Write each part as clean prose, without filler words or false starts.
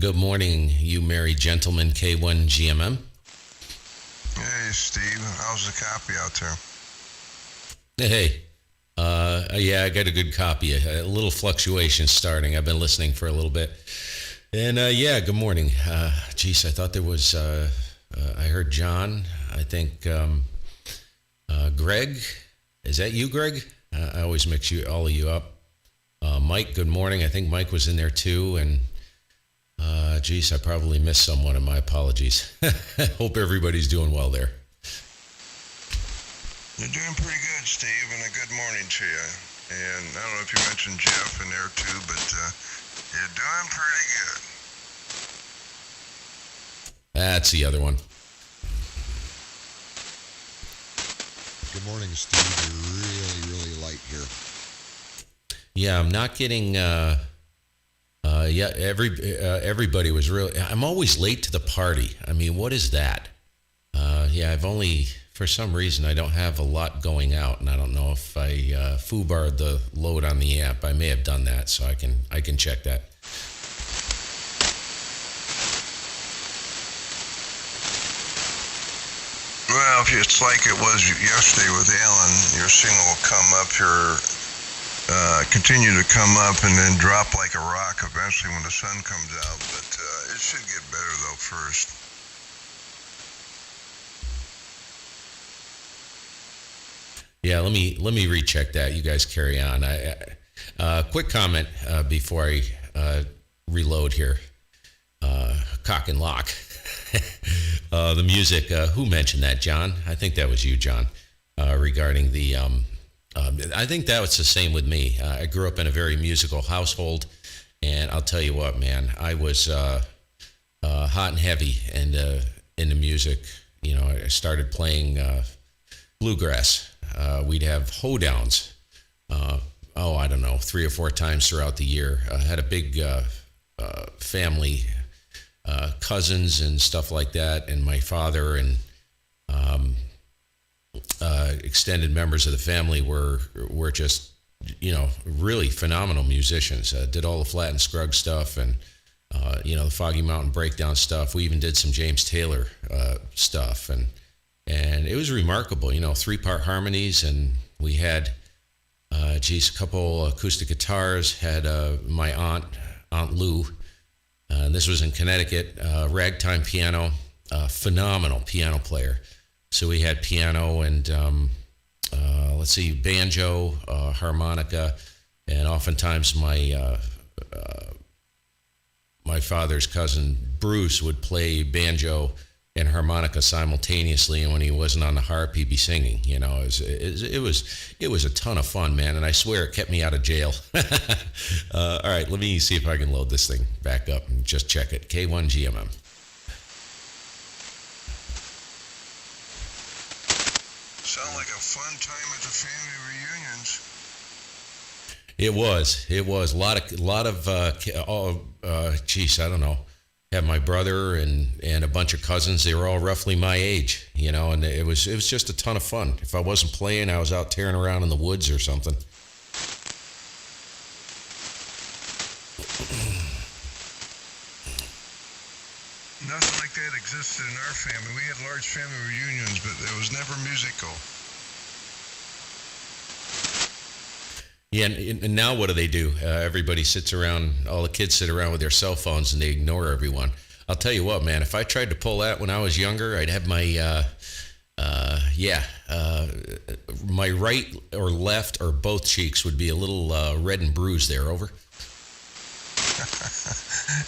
Good morning, you merry gentlemen, K1GMM. Hey, Steve. How's the copy out there? Hey, yeah, I got a good copy. A little fluctuation starting. I've been listening for a little bit. And yeah, good morning. Geez, I thought there was, I heard John, I think Greg. Is that you, Greg? I always mix all of you up. Mike, good morning. I think Mike was in there too. And geez, I probably missed someone, and my apologies. Hope everybody's doing well there. You're doing pretty good, Steve, and a good morning to you. And I don't know if you mentioned Jeff in there too, but you're doing pretty good. That's the other one. Good morning, Steve. You're really light here. Yeah, I'm not getting. Yeah, everybody was really. I'm always late to the party. I mean, what is that? Yeah, I've only, for some reason, I don't have a lot going out, and I don't know if I foobarred the load on the app. I may have done that, so I can check that. Well, if it's like it was yesterday with Alan, your signal will come up here. Continue to come up and then drop like a rock eventually when the sun comes out, but it should get better though first. Yeah, let me recheck that. You guys carry on. Quick comment before I reload here. Cock and lock. The music. Who mentioned that, John? I think that was you, John, regarding the. I think that was the same with me. I grew up in a very musical household, and I'll tell you what, man, I was hot and heavy and into music. You know, I started playing bluegrass. We'd have hoedowns. I don't know, 3 or 4 times throughout the year. I had a big family, cousins and stuff like that, and my father and extended members of the family were just, really phenomenal musicians. Did all the Flat and Scruggs stuff and, the Foggy Mountain Breakdown stuff. We even did some James Taylor stuff. And it was remarkable, 3-part harmonies. And we had, a couple acoustic guitars, had my Aunt Lou. And this was in Connecticut, ragtime piano, phenomenal piano player. So we had piano and, banjo, harmonica, and oftentimes my father's cousin Bruce would play banjo and harmonica simultaneously, and when he wasn't on the harp, he'd be singing. It was a ton of fun, man, and I swear it kept me out of jail. All right, let me see if I can load this thing back up and just check it. K1GMM. Sound like a fun time at the family reunions. It was a lot of I don't know. Had my brother and a bunch of cousins. They were all roughly my age, and it was just a ton of fun. If I wasn't playing, I was out tearing around in the woods or something. Nothing like that existed in our family. We had large family reunions, but it was never musical. Yeah, and now what do? Everybody sits around, all the kids sit around with their cell phones and they ignore everyone. I'll tell you what, man, if I tried to pull that when I was younger, I'd have my, my right or left or both cheeks would be a little red and bruised there, over.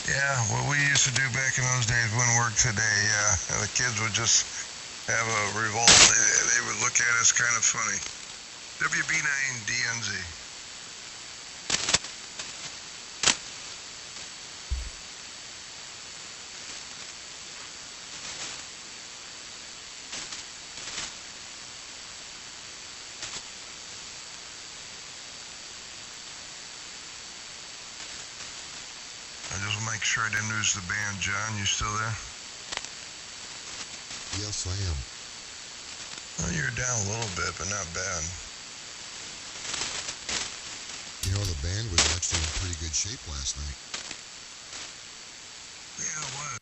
Yeah, what we used to do back in those days wouldn't work today. Yeah, the kids would just have a revolt. They would look at us kind of funny. WB9DNZ. I just make sure I didn't lose the band. John, you still there? Yes, I am. Well, you're down a little bit, but not bad. The band was actually in pretty good shape last night. Yeah, it was.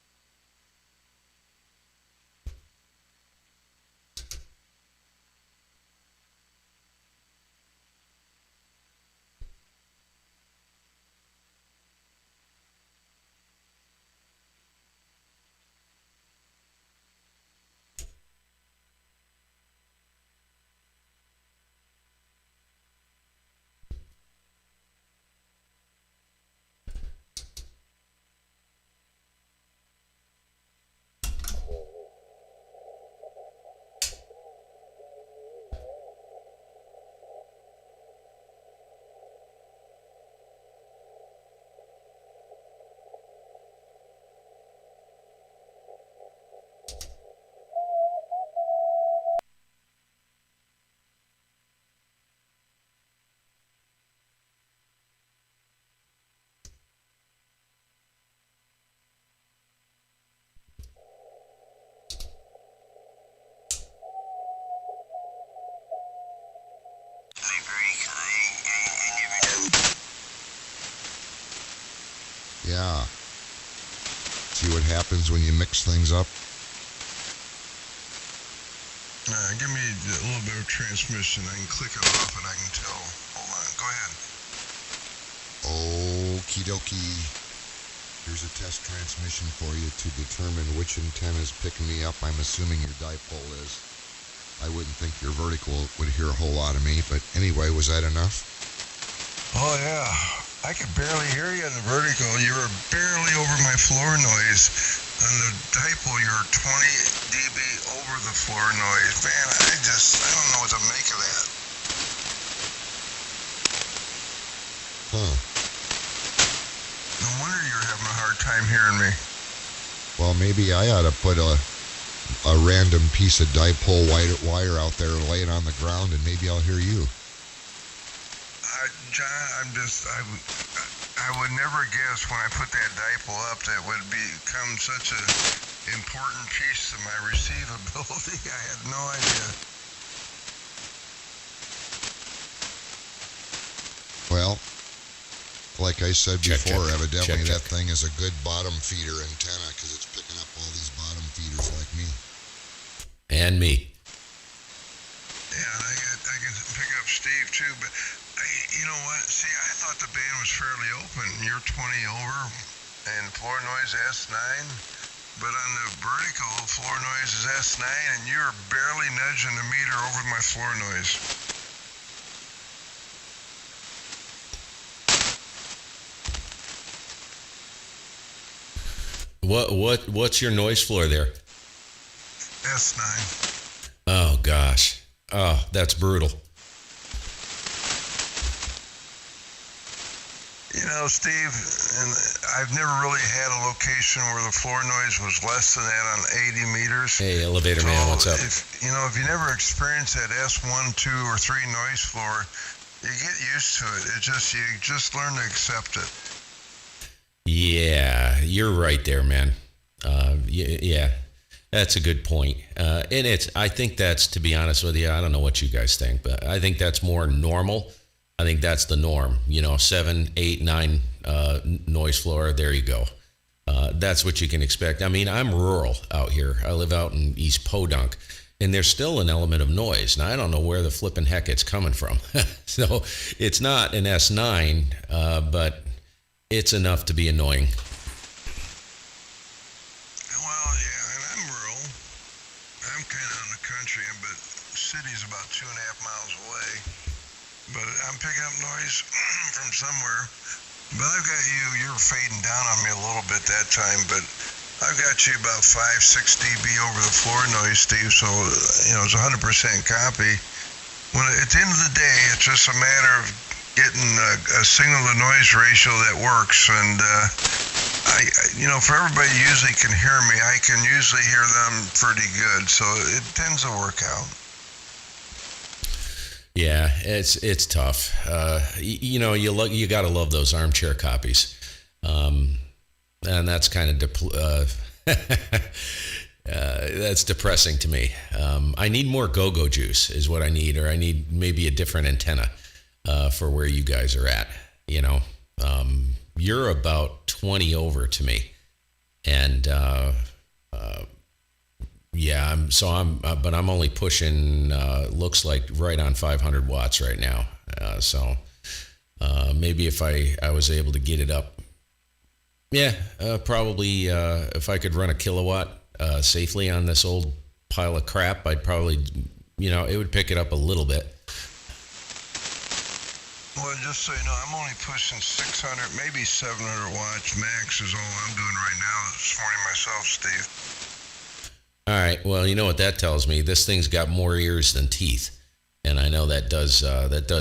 Yeah. See what happens when you mix things up? Give me a little bit of transmission. I can click it off and I can tell. Hold on, go ahead. Okie dokie. Here's a test transmission for you to determine which antenna is picking me up. I'm assuming your dipole is. I wouldn't think your vertical would hear a whole lot of me, but anyway, was that enough? Oh yeah, I could barely hear you in the vertical. You were barely over my floor noise. On the dipole, you're 20 dB over the floor noise. Man, I don't know what to make of that. Huh. No wonder you're having a hard time hearing me. Well, maybe I ought to put a random piece of dipole wire out there and lay it on the ground, and maybe I'll hear you. John, I would never guess when I put that dipole up that would become such an important piece of my receivability. I had no idea. Well, like I said before, evidently check. that thing is a good bottom feeder antenna because it's picking up all these bottom feeders like me. And me. Yeah, I can pick up Steve too, but you know what? See, I thought the band was fairly open. You're 20 over and floor noise S9, but on the vertical, floor noise is S9 and you're barely nudging the meter over my floor noise. What's your noise floor there? S9. Oh gosh. Oh, that's brutal. You know, Steve, and I've never really had a location where the floor noise was less than that on 80 meters. Hey, elevator man, what's up? If you never experienced that S1, 2, or 3 noise floor, you get used to it. You just learn to accept it. Yeah, you're right there, man. Yeah, that's a good point. And I think that's, to be honest with you, I don't know what you guys think, but I think that's more normal. I think that's the norm. 7, 8, 9 noise floor. There you go. That's what you can expect. I mean, I'm rural out here. I live out in East Podunk, and there's still an element of noise. Now, I don't know where the flipping heck it's coming from. So it's not an S9, but it's enough to be annoying. Well, yeah, and I'm rural. I'm kind of in the country, but the city's about 2.5 miles away. But I'm picking up noise from somewhere. But I've got you're fading down on me a little bit that time, but I've got you about 5-6 dB over the floor noise, Steve, so it's 100% copy. At the end of the day, it's just a matter of getting a signal to noise ratio that works, and for everybody who usually can hear me, I can usually hear them pretty good, so it tends to work out. Yeah, it's tough. You got to love those armchair copies, and that's kind of that's depressing to me. I need more go-go juice, is what I need, or I need maybe a different antenna for where you guys are at. You're about 20 over to me. and yeah, but I'm only pushing looks like right on 500 watts right now. So maybe if I was able to get it up, yeah, probably if I could run a kilowatt safely on this old pile of crap, I'd probably, it would pick it up a little bit. Well, just so you know, I'm only pushing 600, maybe 700 watts max is all I'm doing right now this morning myself, Steve. All right. Well, you know what that tells me? This thing's got more ears than teeth, and I know that does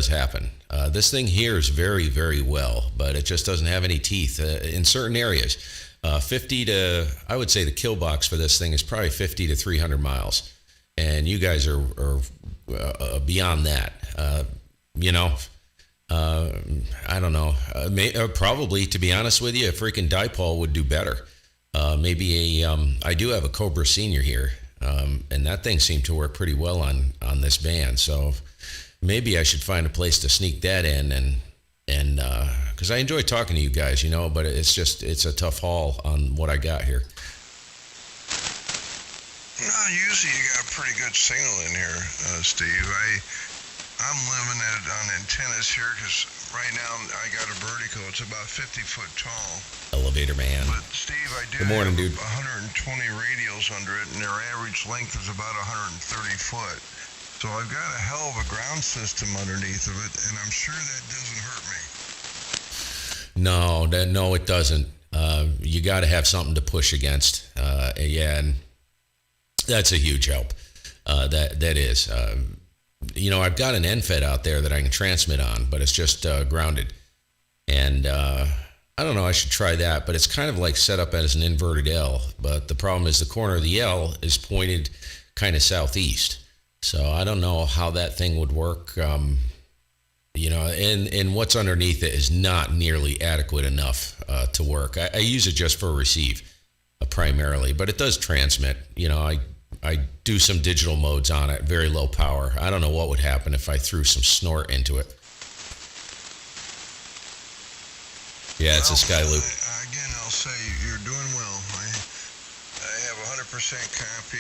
happen. This thing hears very, very well, but it just doesn't have any teeth in certain areas. 50 to, I would say the kill box for this thing is probably 50 to 300 miles, and you guys are beyond that. I don't know. Probably, to be honest with you, a freaking dipole would do better. Maybe I do have a Cobra Senior here, and that thing seemed to work pretty well on this band. So maybe I should find a place to sneak that in, and because I enjoy talking to you guys, but it's a tough haul on what I got here. No, usually you got a pretty good signal in here, Steve. I'm limited on antennas here because right now I got a vertical. It's about 50 foot tall. Elevator man. But Steve, I do Good morning, have dude. 120 radials under it, and their average length is about 130 foot. So I've got a hell of a ground system underneath of it, and I'm sure that doesn't hurt me. No, it doesn't. You got to have something to push against. Yeah, and that's a huge help. That is. I've got an NFET out there that I can transmit on, but it's just grounded. And I don't know, I should try that, but it's kind of like set up as an inverted L. But the problem is the corner of the L is pointed kind of southeast. So I don't know how that thing would work. And what's underneath it is not nearly adequate enough to work. I use it just for receive primarily, but it does transmit. I do some digital modes on it, very low power. I don't know what would happen if I threw some snort into it. Yeah, it's a Skyloop. Again, I'll say you're doing well. I have 100% copy.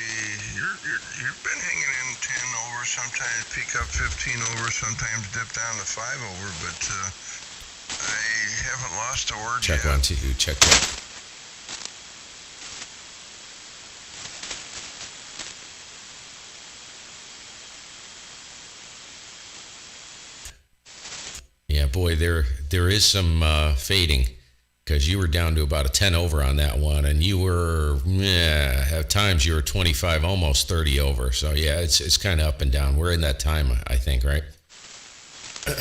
You've been hanging in 10 over, sometimes peak up 15 over, sometimes dip down to 5 over, but I haven't lost a word Check yet. 1, 2, check. Yeah, boy, there is some fading, because you were down to about a 10 over on that one, and you were, at times you were 25, almost 30 over. So yeah, it's kind of up and down. We're in that time, I think, right? Okay,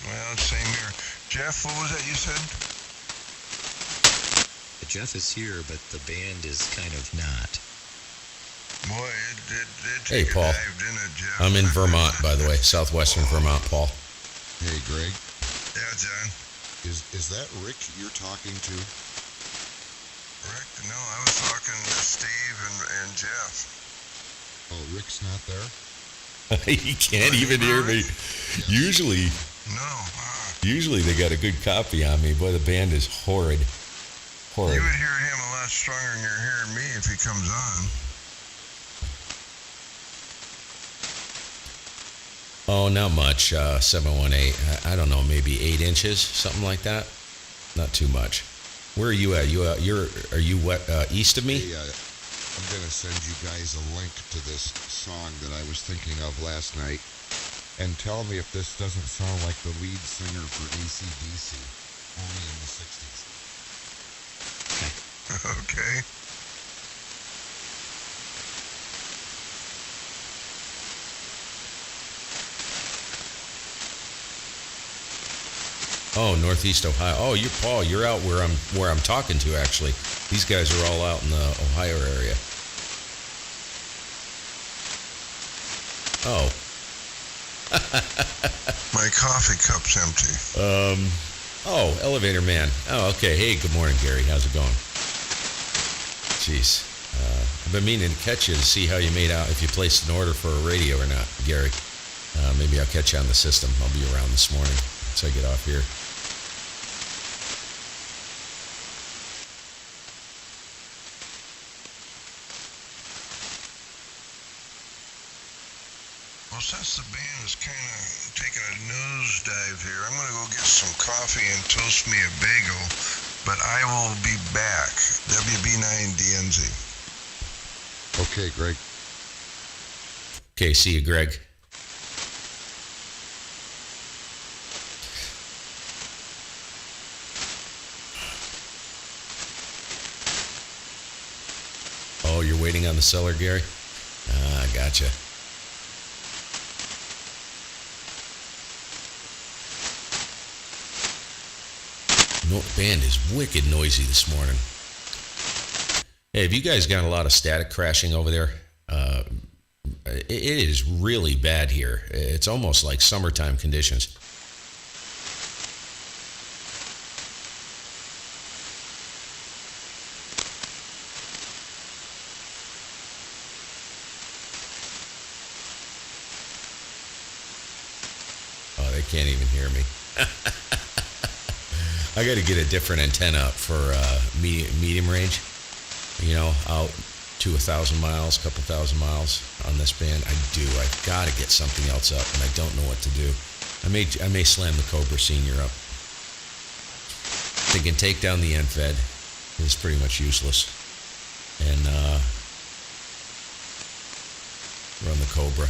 well, same here. Jeff, what was that you said? Jeff is here, but the band is kind of not. Boy, it did Hey, take Paul. a dive, didn't it, Jeff? I'm in Vermont, by the way, southwestern Vermont, Paul. Hey, Greg, Yeah, John. is that Rick you're talking to? Rick, no, I was talking to Steve and Jeff. Oh, Rick's not there? He can't even hear me. Usually they got a good copy on me. Boy, the band is horrid. You would hear him a lot stronger than you're hearing me if he comes on. Oh, not much. 718. I don't know, maybe 8 inches, something like that. Not too much. Where are you at? Are you east of me? Hey, I'm going to send you guys a link to this song that I was thinking of last night, and tell me if this doesn't sound like the lead singer for AC/DC, only in the 60s. Okay. Oh, Northeast Ohio. Oh, Paul. You're out where I'm talking to. Actually, these guys are all out in the Ohio area. Oh. My coffee cup's empty. Oh, elevator man. Oh, okay. Hey, good morning, Gary. How's it going? Jeez. I've been meaning to catch you to see how you made out, if you placed an order for a radio or not, Gary. Maybe I'll catch you on the system. I'll be around this morning once I get off here. since the band is kind of taking a nosedive here, I'm going to go get some coffee and toast me a bagel, but I will be back. WB9DNZ. Okay, Greg. Okay, see you, Greg. Oh, you're waiting on the seller, Gary? Ah, gotcha. No, band is wicked noisy this morning. Hey, have you guys got a lot of static crashing over there? It is really bad here. It's almost like summertime conditions. Oh, they can't even hear me. I got to get a different antenna up for medium range. You know, out to 1,000 miles, couple thousand miles on this band. I've got to get something else up, and I don't know what to do. I may slam the Cobra Senior up. They can take down the end fed. It's pretty much useless, and run the Cobra.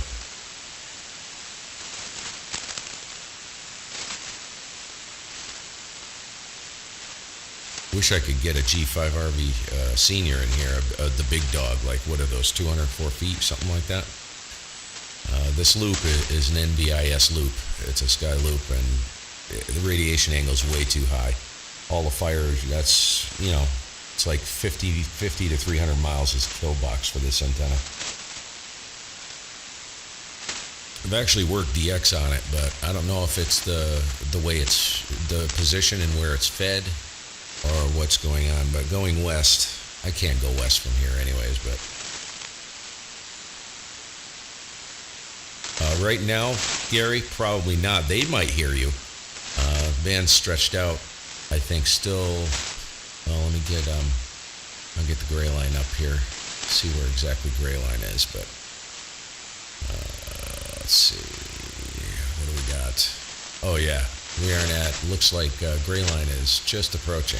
Wish I could get a G5 RV Senior in here, the big dog. Like, what are those, 204 feet, something like that? This loop is an NVIS loop. It's a sky loop, and the radiation angle is way too high. All the fires, that's, you know, it's like 50 to 300 miles is kill box for this antenna. I've actually worked DX on it, but I don't know if it's the way it's, the position and where it's fed, or what's going on. But going west, I can't go west from here anyways, but right now, Gary, probably not. They might hear you. Band's stretched out, I think still. Well, let me get I'll get the gray line up here, see where exactly gray line is. But let's see, what do we got? Oh yeah, we aren't at, looks like gray line is just approaching.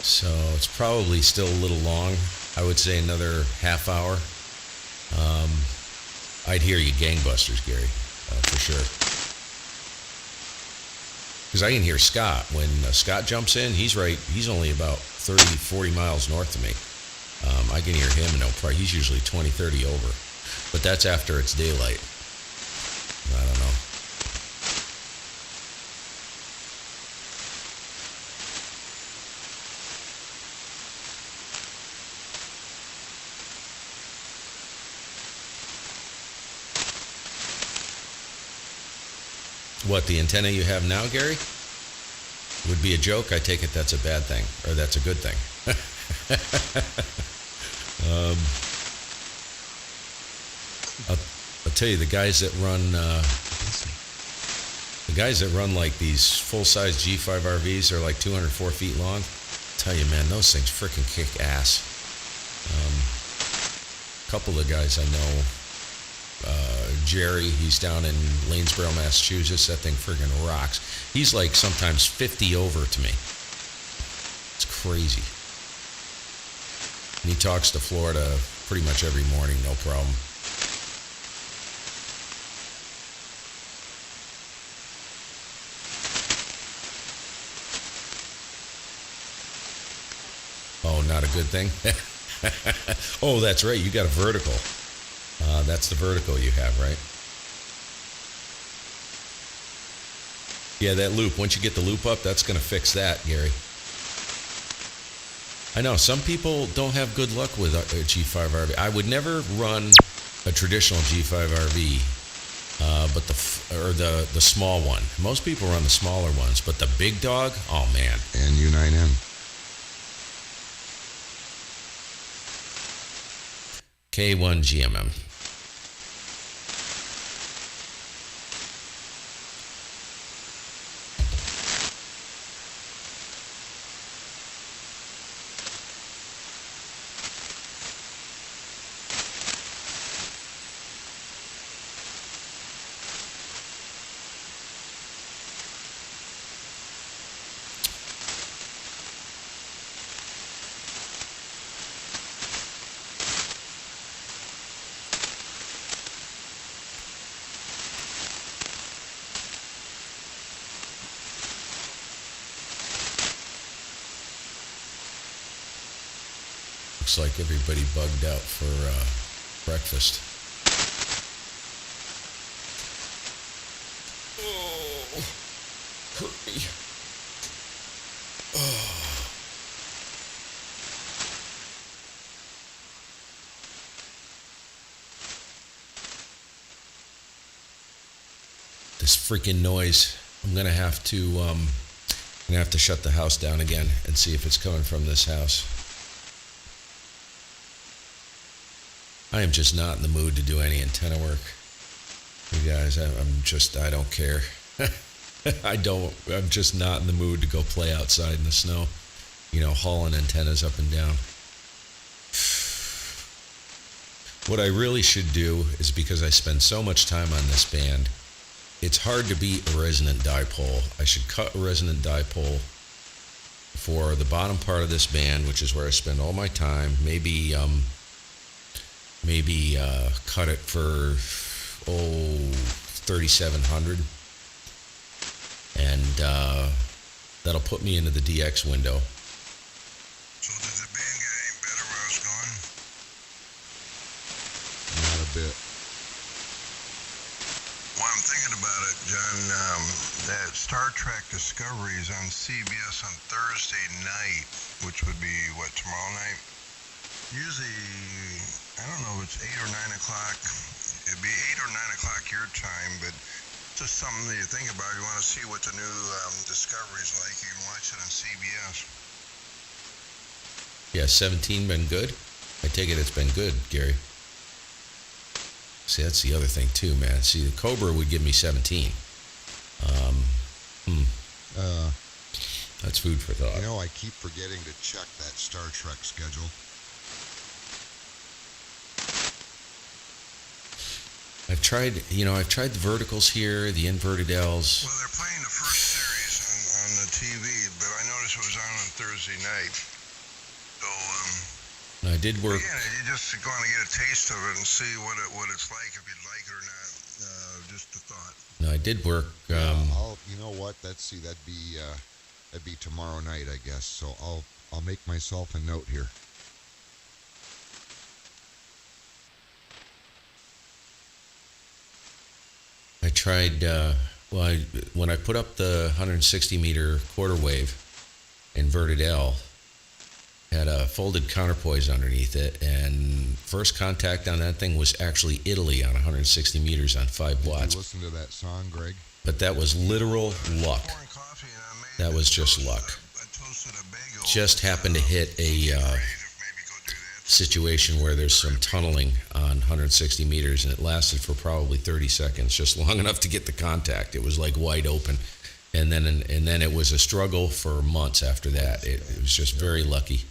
So it's probably still a little long. I would say another half hour. I'd hear you gangbusters, Gary, for sure. Because I can hear Scott. When Scott jumps in, he's only about 30, 40 miles north of me. I can hear him, and he's usually 20, 30 over. But that's after it's daylight. I don't know. What, the antenna you have now, Gary? Would be a joke? I take it that's a bad thing, or that's a good thing. I'll tell you, the guys that run like these full-size G5 RVs are like 204 feet long. I'll tell you, man, those things freaking kick ass. A couple of guys I know, Jerry, he's down in Lanesboro, Massachusetts. That thing friggin' rocks. He's like sometimes 50 over to me. It's crazy. And he talks to Florida pretty much every morning, no problem. Oh, not a good thing? Oh, that's right. You got a vertical. That's the vertical you have, right? Yeah, that loop. Once you get the loop up, that's going to fix that, Gary. I know some people don't have good luck with a G5 RV. I would never run a traditional G5 RV, but the small one. Most people run the smaller ones, but the big dog, oh man. And U9N. K1 GMM. Looks like everybody bugged out for breakfast. Oh, hurt me. Oh. This freaking noise. I'm gonna have to shut the house down again and see if it's coming from this house. I am just not in the mood to do any antenna work. You guys, I don't care. I'm just not in the mood to go play outside in the snow, hauling antennas up and down. What I really should do is, because I spend so much time on this band, it's hard to beat a resonant dipole. I should cut a resonant dipole for the bottom part of this band, which is where I spend all my time. Maybe cut it for 3700, and that'll put me into the DX window. So did the band get any better where I was going? Not a bit. Well, I'm thinking about it, John. That Star Trek Discovery is on CBS on Thursday night, which would be, tomorrow night? Usually, I don't know if it's 8 or 9 o'clock. It'd be 8 or 9 o'clock your time, but just something that you think about. You want to see what the new Discovery's like, you can watch it on CBS. Yeah, 17 been good? I take it it's been good, Gary. See, that's the other thing too, man. See, the Cobra would give me 17. That's food for thought. I keep forgetting to check that Star Trek schedule. I've tried the verticals here, the inverted L's. Well, they're playing the first series on the TV, but I noticed it was on Thursday night. So, I did work. yeah, you just want to get a taste of it and see what it's like, if you'd like it or not. Just a thought. No, I did work. You know what? That'd be tomorrow night, I guess. So I'll make myself a note here. I tried. When I put up the 160 meter quarter wave inverted L, had a folded counterpoise underneath it, and first contact on that thing was actually Italy on 160 meters on 5 watts. Did you listen to that song, Greg? But that was literal luck. That was just luck. Just happened to hit a situation where there's some tunneling on 160 meters, and it lasted for probably 30 seconds, just long enough to get the contact. It was like wide open, and then it was a struggle for months after that. It was just very lucky.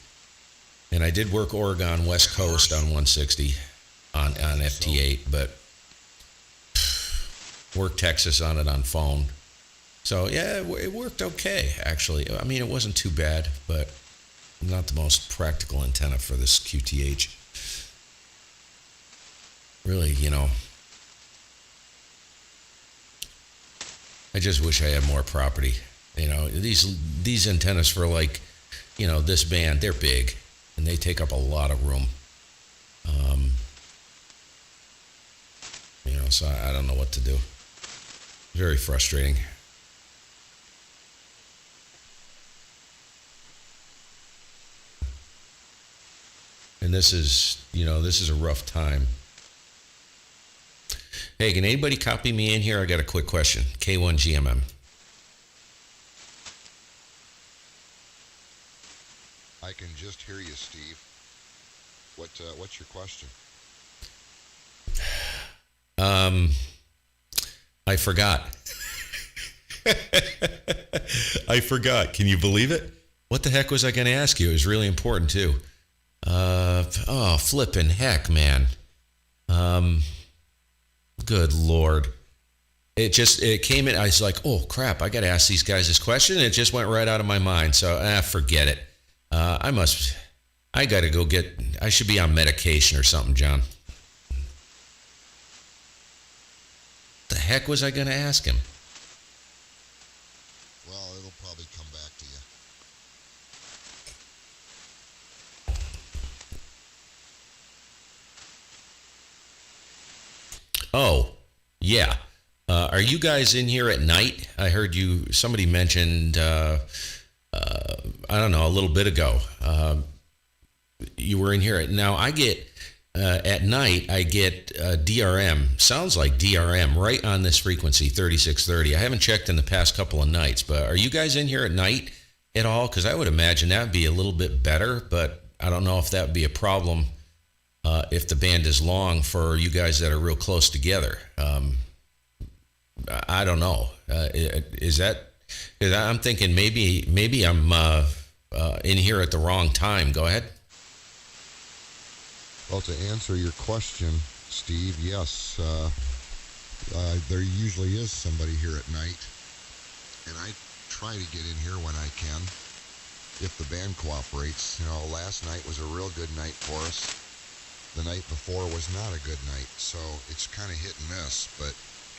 And I did work Oregon West Coast on 160 on FT8, but worked Texas on it on phone. So yeah, it worked okay, actually. I mean, it wasn't too bad, but not the most practical antenna for this QTH. Really, I just wish I had more property. These antennas for this band, they're big, and they take up a lot of room. So I don't know what to do. Very frustrating. And this is a rough time. Hey, can anybody copy me in here? I got a quick question. K1GMM. I can just hear you, Steve. What's your question? I forgot. I forgot. Can you believe it? What the heck was I going to ask you? It was really important too. Flippin' heck, man. Good Lord. It came in. I was like, oh crap, I got to ask these guys this question. And it just went right out of my mind. So, forget it. I got to go I should be on medication or something, John. The heck was I going to ask him? Well, it'll probably come back to you. Yeah. Are you guys in here at night? I heard somebody mentioned, I don't know, a little bit ago. You were in here. Now, I get, at night, I get DRM. Sounds like DRM right on this frequency, 3630. I haven't checked in the past couple of nights, but are you guys in here at night at all? Because I would imagine that would be a little bit better, but I don't know if that would be a problem if the band is long for you guys that are real close together. I don't know. Is that? Cause I'm thinking maybe I'm in here at the wrong time. Go ahead. Well, to answer your question, Steve, yes, there usually is somebody here at night, and I try to get in here when I can, if the band cooperates. You know, last night was a real good night for us. The night before was not a good night, so it's kind of hit and miss, but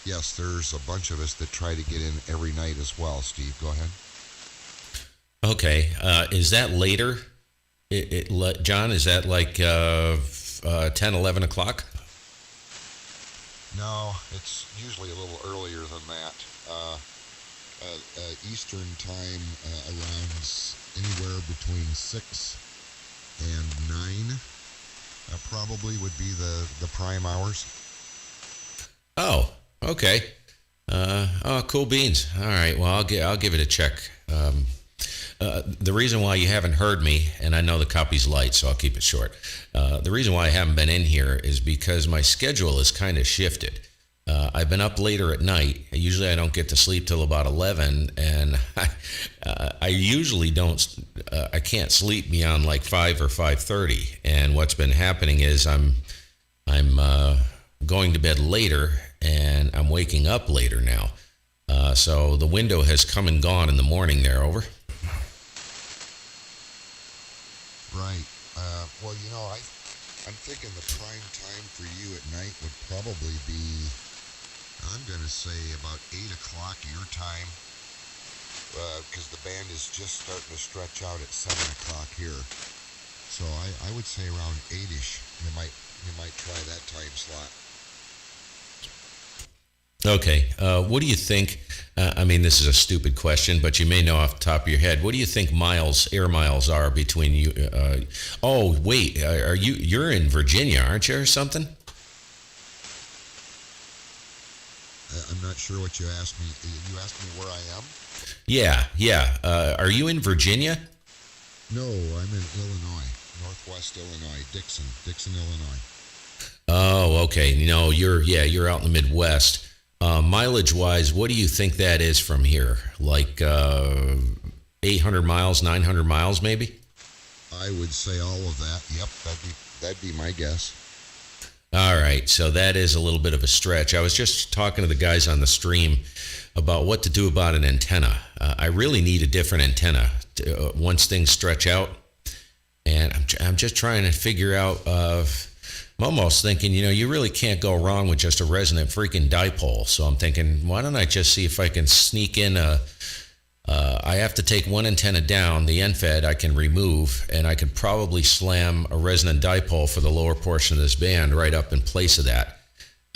yes, there's a bunch of us that try to get in every night as well. Steve, go ahead. Okay. Is that later? John, is that like 10, 11 o'clock? No, it's usually a little earlier than that. Eastern time around anywhere between 6 and 9 probably would be the prime hours. Oh, okay. Cool beans. All right. Well, I'll give it a check. The reason why you haven't heard me, and I know the copy's light, so I'll keep it short. The reason why I haven't been in here is because my schedule is kind of shifted. I've been up later at night. Usually I don't get to sleep till about 11, and I usually don't. I can't sleep beyond like 5 or 5:30. And what's been happening is I'm going to bed later, and I'm waking up later now. So the window has come and gone in the morning there. Over. Right. Well, you know, I'm thinking the prime time for you at night would probably be, I'm going to say about 8 o'clock your time, because the band is just starting to stretch out at 7 o'clock here. So I would say around 8-ish. You might try that time slot. Okay. What do you think? I mean, this is a stupid question, but you may know off the top of your head. What do you think air miles are between you? Oh, wait. You're in Virginia, aren't you, or something? I'm not sure what you asked me. You asked me where I am? Yeah. Are you in Virginia? No, I'm in Illinois, Northwest Illinois, Dixon, Illinois. Oh, okay. No, you're out in the Midwest. Mileage-wise, what do you think that is from here? Like 800 miles, 900 miles, maybe? I would say all of that. Yep, that'd be my guess. All right, so that is a little bit of a stretch. I was just talking to the guys on the stream about what to do about an antenna. I really need a different antenna once things stretch out, and I'm just trying to figure out. I'm almost thinking, you really can't go wrong with just a resonant freaking dipole. So I'm thinking, why don't I just see if I can sneak in I have to take one antenna down, the end-fed I can remove, and I could probably slam a resonant dipole for the lower portion of this band right up in place of that.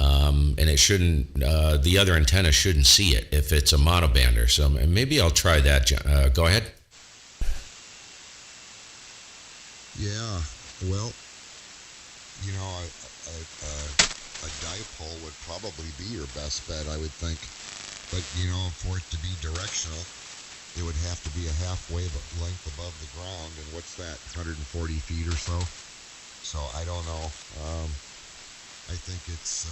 And it shouldn't, the other antenna shouldn't see it if it's a monobander. So maybe I'll try that. Go ahead. Yeah, well, a dipole would probably be your best bet, I would think. But, for it to be directional, it would have to be a halfway length above the ground. And what's that, 140 feet or so? So I don't know. I think it's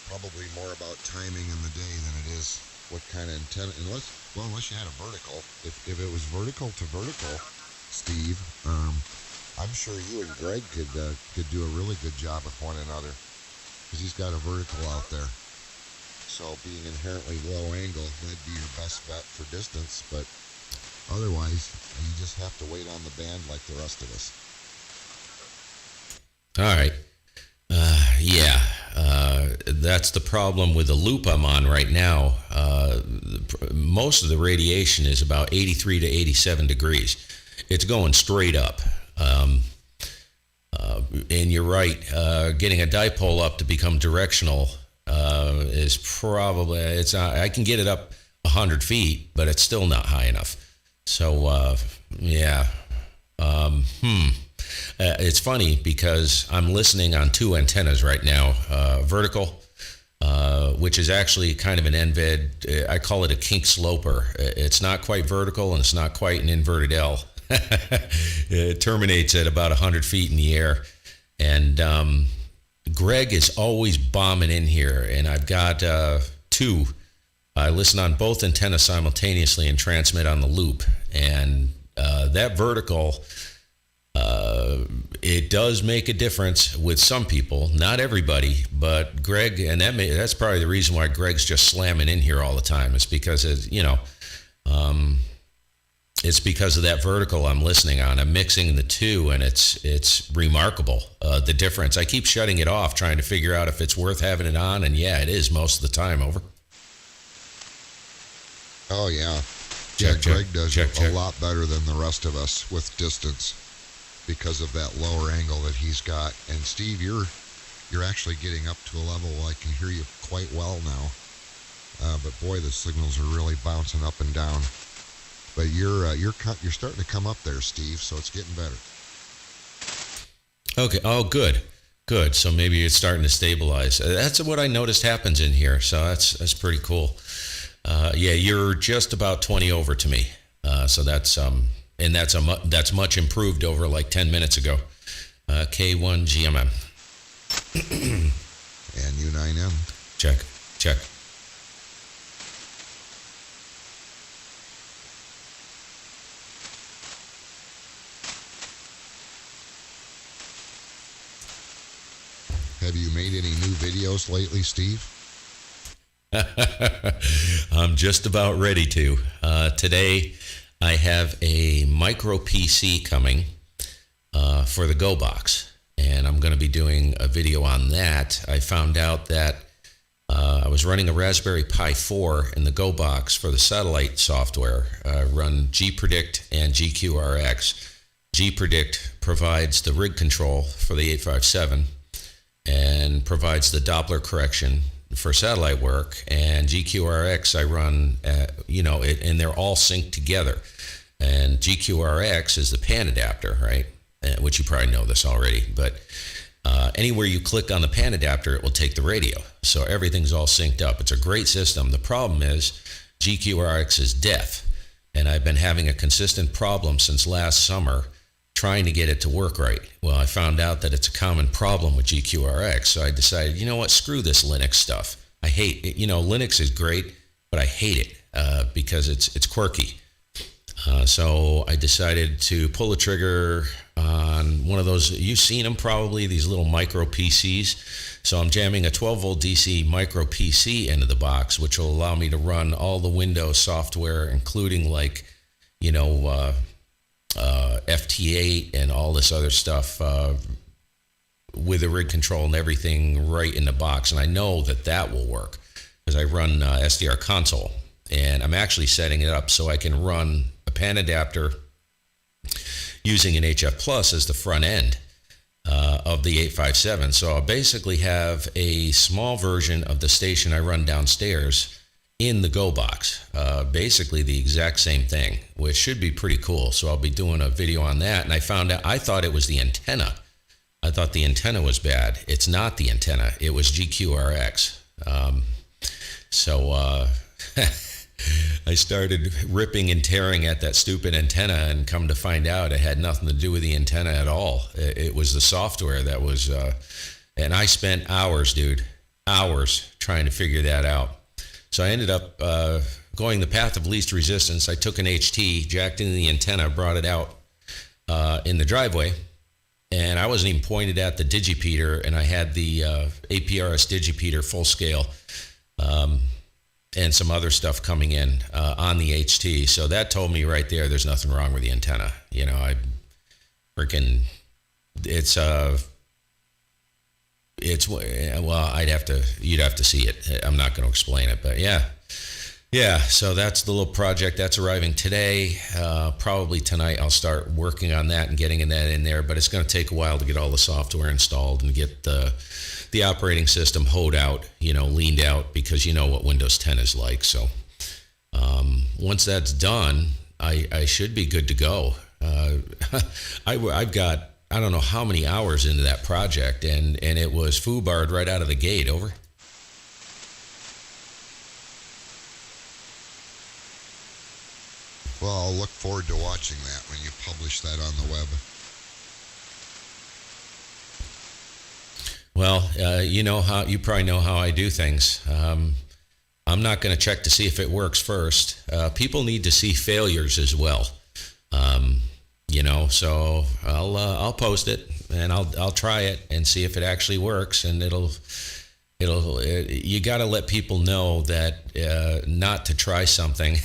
probably more about timing in the day than it is what kind of antenna. Unless you had a vertical. If it was vertical to vertical, Steve, I'm sure you and Greg could do a really good job with one another, because he's got a vertical out there. So being inherently low angle, that'd be your best bet for distance. But otherwise, you just have to wait on the band like the rest of us. All right. That's the problem with the loop I'm on right now. Most of the radiation is about 83 to 87 degrees. It's going straight up. And you're right, getting a dipole up to become directional is probably, it's not, I can get it up 100 feet, but it's still not high enough. So, yeah. It's funny because I'm listening on two antennas right now, vertical, which is actually kind of an NVID. I call it a kink sloper. It's not quite vertical and it's not quite an inverted L. It terminates at about 100 feet in the air. And Greg is always bombing in here. And I've got two. I listen on both antennas simultaneously and transmit on the loop. And that vertical, it does make a difference with some people, not everybody, but Greg, and that's probably the reason why Greg's just slamming in here all the time. It's because it's because of that vertical I'm listening on. I'm mixing the two, and it's remarkable, the difference. I keep shutting it off, trying to figure out if it's worth having it on, and yeah, it is most of the time. Over. Oh, yeah. Check, Greg does check. a lot better than the rest of us with distance because of that lower angle that he's got. And Steve, you're actually getting up to a level I can hear you quite well now. But boy, the signals are really bouncing up and down. But you're starting to come up there, Steve. So it's getting better. Okay. Oh, good. So maybe it's starting to stabilize. That's what I noticed happens in here. So that's pretty cool. Yeah, you're just about 20 over to me. So that's and that's much improved over like 10 minutes ago. K1 GMM. And U9M. Check. Have you made any new videos lately, Steve? I'm just about ready to. Today, I have a micro PC coming for the Go Box, and I'm going to be doing a video on that. I found out that I was running a Raspberry Pi 4 in the Go Box for the satellite software. I run gpredict and GQRX. gpredict provides the rig control for the 857 and provides the Doppler correction for satellite work, and GQRX I run, and they're all synced together. And GQRX is the pan adapter, right? Which you probably know this already, but anywhere you click on the pan adapter, it will take the radio. So everything's all synced up. It's a great system. The problem is GQRX is deaf, and I've been having a consistent problem since last summer trying to get it to work right. Well, I found out that it's a common problem with GQRX, so I decided, you know what, screw this Linux stuff. I hate it. Linux is great, but I hate it because it's quirky. So I decided to pull the trigger on one of those, you've seen them probably, these little micro PCs. So I'm jamming a 12 volt DC micro PC into the box, which will allow me to run all the Windows software, including FT8 and all this other stuff with the rig control and everything right in the box. And I know that will work because I run SDR console, and I'm actually setting it up so I can run a pan adapter using an HF Plus as the front end of the 857. So I'll basically have a small version of the station I run downstairs in the Go Box, basically the exact same thing, which should be pretty cool. So I'll be doing a video on that. And I found out, I thought it was the antenna. I thought the antenna was bad. It's not the antenna. It was GQRX. I started ripping and tearing at that stupid antenna, and come to find out it had nothing to do with the antenna at all. It was the software that was, and I spent hours trying to figure that out. So I ended up going the path of least resistance. I took an HT, jacked into the antenna, brought it out in the driveway, and I wasn't even pointed at the digipeater, and I had the APRS digipeater full scale and some other stuff coming in on the HT. So that told me right there's nothing wrong with the antenna. You'd have to see it. I'm not going to explain it, but yeah, Yeah, so that's the little project that's arriving today. Probably tonight I'll start working on that and getting that in there, but it's going to take a while to get all the software installed and get the operating system hoed out, leaned out, because you know what Windows 10 is like. So once that's done, I should be good to go. I've got, I don't know how many hours into that project, and it was foobarred right out of the gate. Over. Well, I'll look forward to watching that when you publish that on the web. Well, you probably know how I do things. I'm not going to check to see if it works first. People need to see failures as well. So I'll post it and I'll try it and see if it actually works, and you got to let people know that not to try something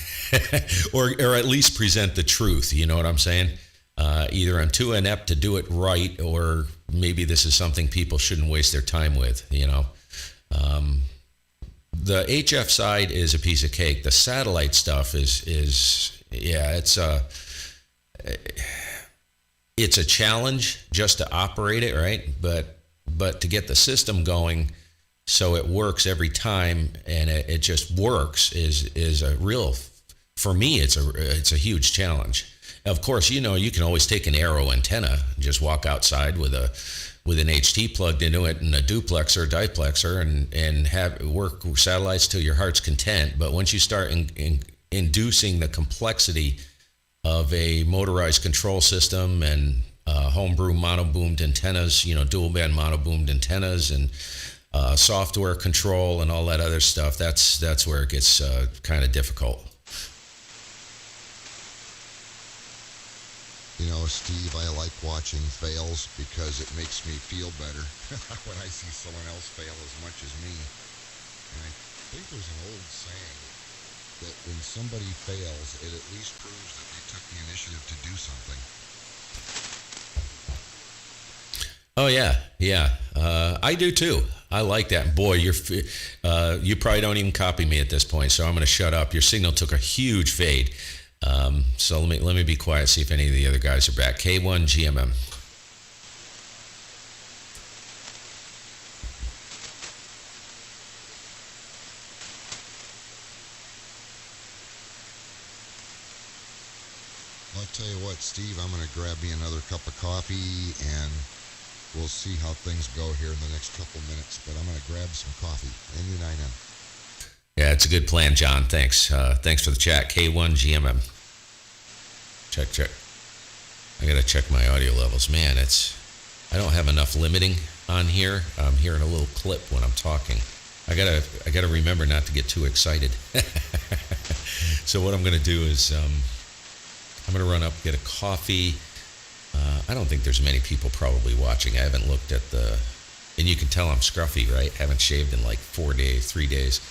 or at least present the truth. You know what I'm saying? Either I'm too inept to do it right, or maybe this is something people shouldn't waste their time with. The HF side is a piece of cake. The satellite stuff it's a challenge just to operate it, right? But to get the system going so it works every time and it just works is a real, for me, it's a huge challenge. Of course, you can always take an Arrow antenna and just walk outside with an HT plugged into it and a duplexer, diplexer, and have work satellites to your heart's content. But once you start inducing the complexity of a motorized control system and homebrew monoboomed antennas, dual band monoboomed antennas, and software control and all that other stuff, that's where it gets kind of difficult. Steve, I like watching fails because it makes me feel better when I see someone else fail as much as me. And I think there's an old saying that when somebody fails, it at least proves that they took the initiative to do something. Oh yeah. I do too. I like that. Boy, you probably don't even copy me at this point, so I'm going to shut up. Your signal took a huge fade. So let me be quiet, see if any of the other guys are back. K1 GMM. I'll tell you what, Steve, I'm going to grab me another cup of coffee, and we'll see how things go here in the next couple minutes. But I'm going to grab some coffee. NU9M. Yeah, it's a good plan, John. Thanks. Thanks for the chat. K1 GMM. Check. I got to check my audio levels. Man, I don't have enough limiting on here. I'm hearing a little clip when I'm talking. I gotta remember not to get too excited. So what I'm going to do is I'm going to run up, get a coffee. I don't think there's many people probably watching. I haven't looked at and you can tell I'm scruffy, right? Haven't shaved in like 3 days.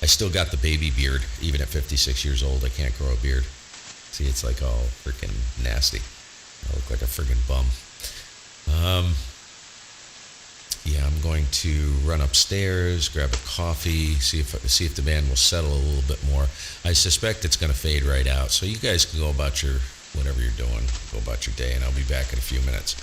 I still got the baby beard. Even at 56 years old, I can't grow a beard. See, it's like all freaking nasty. I look like a friggin' bum. Yeah, I'm going to run upstairs, grab a coffee, see if the band will settle a little bit more. I suspect it's going to fade right out. So you guys can go about your whatever you're doing, go about your day, and I'll be back in a few minutes.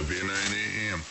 W9AM.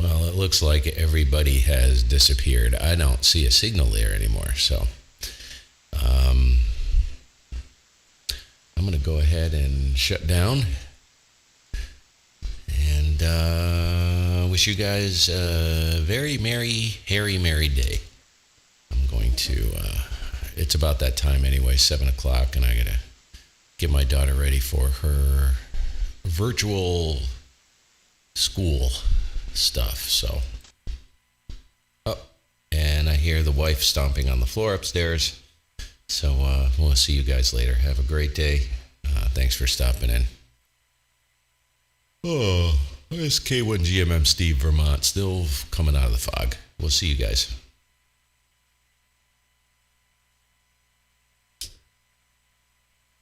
Well, it looks like everybody has disappeared. I don't see a signal there anymore. So I'm going to go ahead and shut down and wish you guys a very merry, hairy, merry day. I'm going to, it's about that time anyway, 7 o'clock, and I got to get my daughter ready for her virtual school stuff. So, oh, and I hear the wife stomping on the floor upstairs. So we'll see you guys later. Have a great day. Thanks for stopping in. Oh, it's K1GMM Steve, Vermont, still coming out of the fog. We'll see you guys.